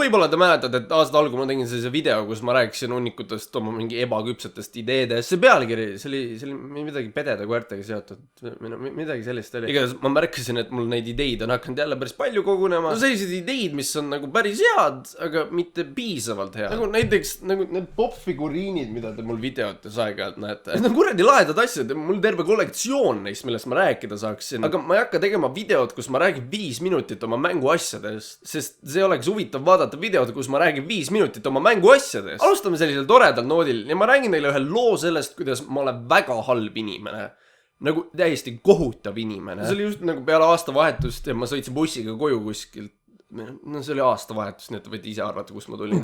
võib-olla te mäletad, et aasta algul ma tegin sellise video, kus ma rääkisin hunnikutest oma mingi ebaküpsetest ideedest. See pealkiri, see oli midagi pededa koertega seotud. Midagi sellist oli. Igatahes ma märkasin, et mul neid ideid on hakanud jälle päris palju kogunema. No sellised ideid, mis on nagu päris head, aga mitte piisavalt head. Nagu näiteks nagu need popfiguriinid, mida te mul videotes aeg-ajalt näete. Need on kuradi lahedad asjad. Mul terve kollektsioon neist, millest ma rääkida saaksin. Aga ma ei hakka tegema videot, kus ma räägin 5 minutit oma mänguasjadest, sest see oleks huvitav vaadata videod, kus ma räägin 5 minutit oma mänguasjadest. Alustame sellisel toredal noodil ja ma räägin neile ühe loo sellest, kuidas ma olen väga halb inimene. Nagu täiesti kohutav inimene. See oli just nagu peale aastavahetust ja ma sõitsin bussiga koju kuskilt. No see oli aastavahetus, nii et te võite ise arvata, kus ma tulin.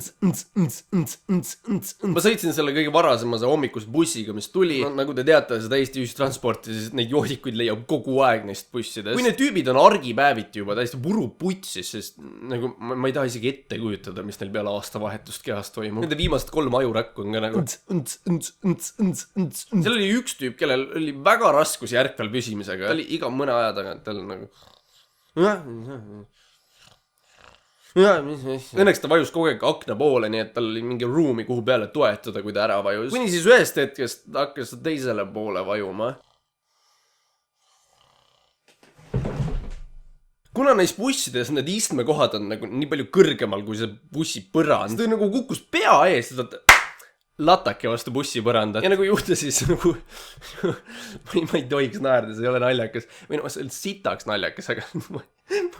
Ma sõitsin selle kõige varasemase hommikust bussiga, mis tuli. No, nagu te teate, seda Eesti ühistransporti, siis neid joodikuid leiab kogu aeg neist bussidest. Kui need tüübid on argipäeviti juba täiesti puruputsis, sest nagu ma ei taha isegi ette kujutada, mis neil peale aastavahetust kehas toimub. Nende viimased 3 ajurakku on ka nagu... Seal oli üks tüüp, kellel oli väga raskus järkvel püsimisega. Ta oli iga mõne aja tagant tal nagu... Õnneks ta vajus kogu aeg akna poole, nii et tal oli mingi ruumi kuhu peale toetada, kui ta ära vajus. Kuni siis ühest hetkest hakkas ta teisele poole vajuma. Kuna neis bussides need istmekohad on nagu nii palju kõrgemal kui see bussi põrand, ta nagu kukkus pea ees, latake vastu bussi põrandat. Ja nagu juhte siis nagu... ma ei tohiks naerda, see ei ole naljakas. Või no, see on sitaks naljakas, aga ma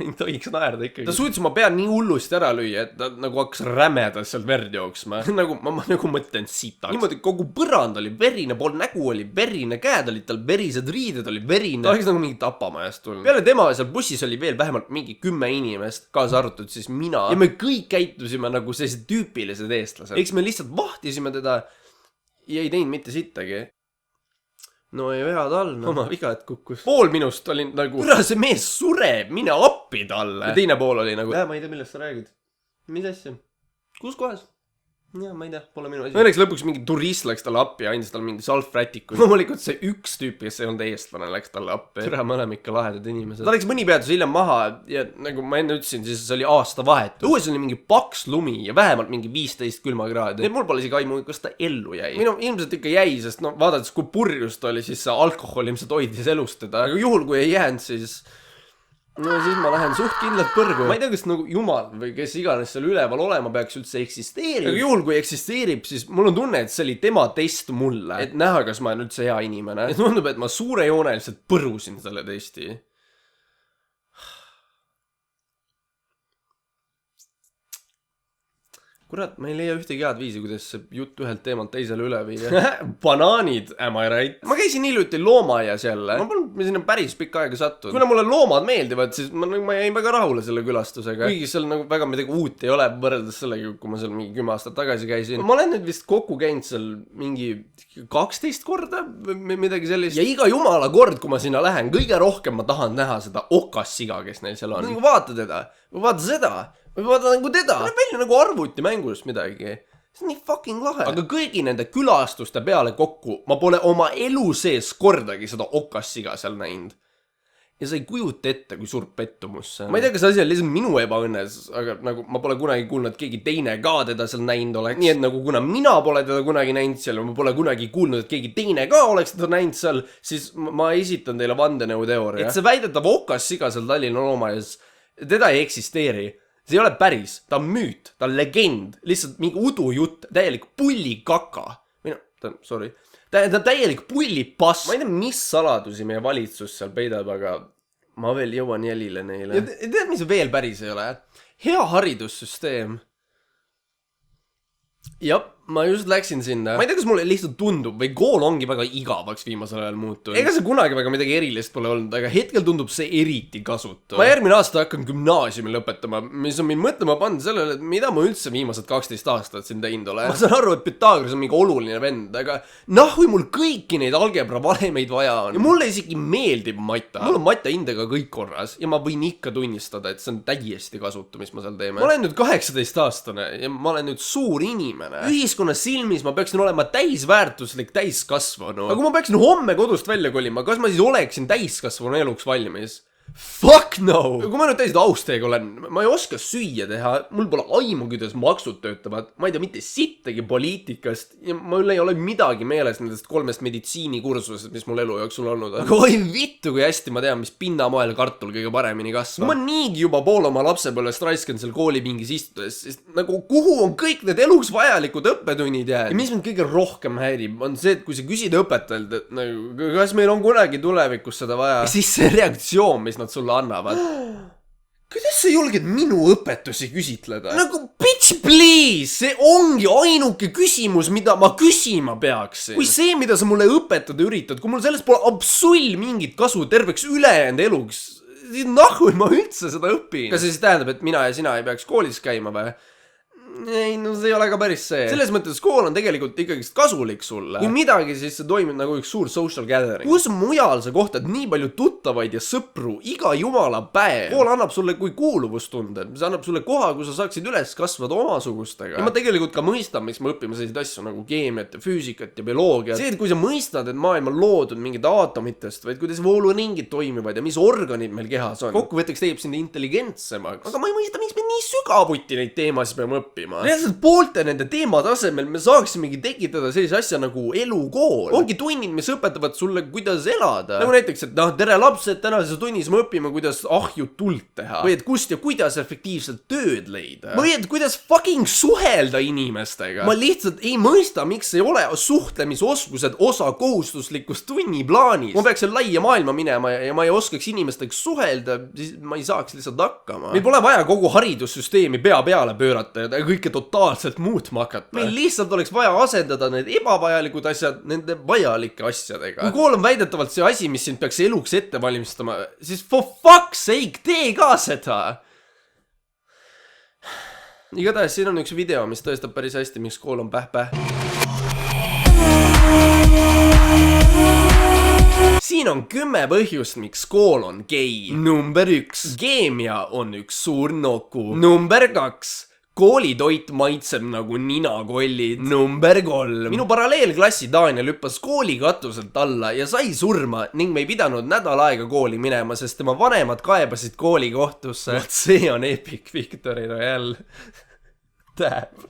ei tohiks naerda ikkagi. Ta suutis oma pea nii hullusti ära lüüa, et ta nagu hakkas rämedas sealt verd jooksma. Nagu, ma nagu mõtlen sitaks. Niimoodi kogu põrand oli verine, pool nägu oli verine, käed olid tal verised, riided oli verine. Ta oleks nagu mingi tapamajast tulnud. Peale tema seal bussis oli veel vähemalt mingi 10 inimest, kaasa arvatud siis mina. Ja me kõik käitusime nagu sellised tüüpilised eestlased. Eks me lihtsalt vahtisime teda ja ei teinud mitte sittagi. No ei vea tal, no. Oma vigat kukkus. Pool minust oli nagu, kurat see mees sureb, mine appi talle. Ja teine pool oli nagu, ma ei tea, millest sa räägid. Mis asja? Kus kohas? Ja, ma ei tea, pole minu asi. Õnneks lõpuks mingi turist läks talle appi ja andis talle mingi salvrätiku. Loomulikult see üks tüüp, kes ei olnud eestlane, läks talle appi. Türa, me oleme ikka lahedad inimesed. Ta läks mõni peatus hiljem maha ja nagu ma enne ütlesin, siis see oli aastavahetus. Õues oli mingi paks lumi ja vähemalt mingi 15 külmakraadi. Mul pole isegi aimu, kas ta ellu jäi. Minu ilmselt ikka jäi, sest no vaadates kui purjust oli, siis see alkohol ilmselt hoidis elustada. Aga juhul kui ei jäänud, siis... No siis ma lähen suht kindlalt põrgu. Ma ei tea, kas nagu jumal või kes iganes seal üleval olema peaks üldse eksisteerib. Aga juhul kui eksisteerib, siis mul on tunne, et see oli tema test mulle. Et näha, kas ma olen üldse hea inimene. Et tundub, et ma suurejooneliselt põrusin selle testi. Kurat, ma ei leia ühtegi head viisi, kuidas see jutt ühelt teemalt teisele üle viia. Banaanid, am I right? Ma käisin hiljuti loomaaias jälle. Ma polnud sinna päris pikka aega sattunud. Kuna mulle loomad meeldivad, siis ma jäin väga rahule selle külastusega. Kuigi seal nagu väga midagi uut ei ole võrreldes sellega, kui ma seal mingi 10 aastat tagasi käisin. Ma olen nüüd vist kokku käinud seal mingi 12 korda või midagi sellist. Ja iga jumala kord, kui ma sinna lähen, kõige rohkem ma tahan näha seda okassiga, kes neil seal on. Nagu vaata teda, vaata seda. Või vaata nagu teda. Ta on välja nagu arvuti mängust midagi. See on nii fucking lahe. Aga kõigi nende külastuste peale kokku ma pole oma elu sees kordagi seda okassiga seal näinud. Ja sa ei kujuta ette, kui suur pettumus see on. Ma ei tea, kas asi on lihtsalt minu ebaõnnes, aga nagu ma pole kunagi kuulnud, et keegi teine ka teda seal näinud oleks. Nii et nagu kuna mina pole teda kunagi näinud seal ja ma pole kunagi kuulnud, et keegi teine ka oleks teda näinud seal, siis ma esitan teile vandenõuteooria. Et see väidetav okassiga seal Tallinna loomaaias, teda ei eksisteeri. See ei ole päris, ta on müüt, ta on legend, lihtsalt mingi udujutt, täielik pullikaka. Või no, sorry. Ta on täielik pullipass. Ma ei tea, mis saladusi meie valitsus seal peidab, aga ma veel jõuan jälile neile. Ja tead, mis veel päris ei ole? Hea haridussüsteem. Jah, ma just läksin sinna. Ma ei tea, kas mulle lihtsalt tundub või kool ongi väga igavaks viimasel ajal muutunud. Ega see kunagi väga midagi erilist pole olnud, aga hetkel tundub see eriti kasutu. Ma järgmine aasta hakkan gümnaasiumi lõpetama, mis on mind mõtlema pannud sellele, et mida ma üldse viimased 12 aastat siin teinud ole. Ma saan aru, et Pythagoras on mingi oluline vend, aga nahui mul kõiki neid algebra valemeid vaja on. Ja mulle isegi meeldib matta. Mul on matta hindega kõik korras ja ma võin ikka tunnistada, et see on täiesti kasutu, mis ma seal teeme. Ma olen nüüd 18-aastane ja ma olen nüüd suur inimene. Ühiskonna silmis ma peaksin olema täisväärtuslik täiskasvanu. Aga kui ma peaksin homme kodust välja kolima, kas ma siis oleksin täiskasvanu eluks valmis? Fuck no! Kui ma nüüd täiesti aus teiega olen, ma ei oska süüa teha, mul pole aimu, kuidas maksud töötavad, ma ei tea mitte sittagi poliitikast ja mul ei ole midagi meeles nendest 3 meditsiinikursusest, mis mul elu jooksul olnud on. Aga oi vittu, kui hästi ma tean, mis pinnamoel kartul kõige paremini kasvab. Ma niigi juba pool oma lapsepõlvest raiskan seal koolipingis istudes, sest nagu kuhu on kõik need eluks vajalikud õppetunnid jäänud? Ja mis mind kõige rohkem häirib, on see, et kui sa küsid õpetajalt, et nagu, kas meil on kunagi tulevikus seda vaja, siis see reaktsioon, mis nad sulle annavad. Kuidas sa julged minu õpetusi küsitleda? Nagu, bitch please, see ongi ainuke küsimus, mida ma küsima peaksin. Kui see, mida sa mulle õpetada üritad, kui mul sellest pole absoluut mingit kasu terveks ülejäänud eluks, siis nahui ma üldse seda õpin. Kas see siis tähendab, et mina ja sina ei peaks koolis käima või? Ei, no see ei ole ka päris see. Selles mõttes kool on tegelikult ikkagi kasulik sulle. Kui midagi, siis see toimib nagu üks suur social gathering. Kus mujal sa kohtad nii palju tuttavaid ja sõpru iga jumala päev? Kool annab sulle kui kuuluvustunde. See annab sulle koha, kus sa saaksid üles kasvada omasugustega. Ja ma tegelikult ka mõistan, miks me õpime selliseid asju nagu keemiat ja füüsikat ja bioloogiat. See, et kui sa mõistad, et maailm on loodud mingid aatomitest, vaid kuidas vooluringid toimivad ja mis organid meil kehas on. Kokkuvõtteks teeb sind intelligentsemaks. Aga ma ei mõista, miks me nii sügavuti neid teemasid peame õppima. Reaalselt poolte nende teemade asemel me saaksimegi tekitada sellise asja nagu elukool. Ongi tunnid, mis õpetavad sulle, kuidas elada. Nagu näiteks, et tere lapsed, tänases tunnis me õpime, kuidas ahju tuld teha. Või et kust ja kuidas efektiivselt tööd leida. Või et kuidas fucking suhelda inimestega. Ma lihtsalt ei mõista, miks ei ole suhtlemisoskused osa kohustuslikust tunniplaanist. Ma peaks seal laia maailma minema ja ma ei oskaks inimestega suhelda, siis ma ei saaks lihtsalt hakkama. Meil pole vaja kogu haridussüsteemi pea peale pöörata ja kõike totaalselt muutma hakata. Meil lihtsalt oleks vaja asendada need ebavajalikud asjad nende vajalike asjadega. Kui kool on väidetavalt see asi, mis sind peaks eluks ette valmistama, siis for fuck's sake, tee ka seda! Igatahes siin on üks video, mis tõestab päris hästi, miks kool on päh-päh. Siin on 10 põhjust, miks kool on gei. Number 1. Keemia on üks suur noku. Number 2. Koolitoit maitseb nagu ninakollid. Number 3. Minu paralleelklassi Daniel hüppas kooli katuselt alla ja sai surma ning me ei pidanud nädal aega kooli minema, sest tema vanemad kaebasid kooli kohtusse. Vaat see on epic victory Royale. Täheb.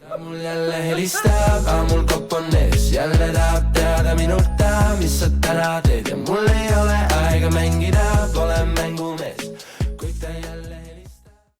Ta mul jälle helistab, aga mul kopp on ees. Jälle tahab teada minult, mis sa täna teed ja mul ei ole aega mängida, pole mängu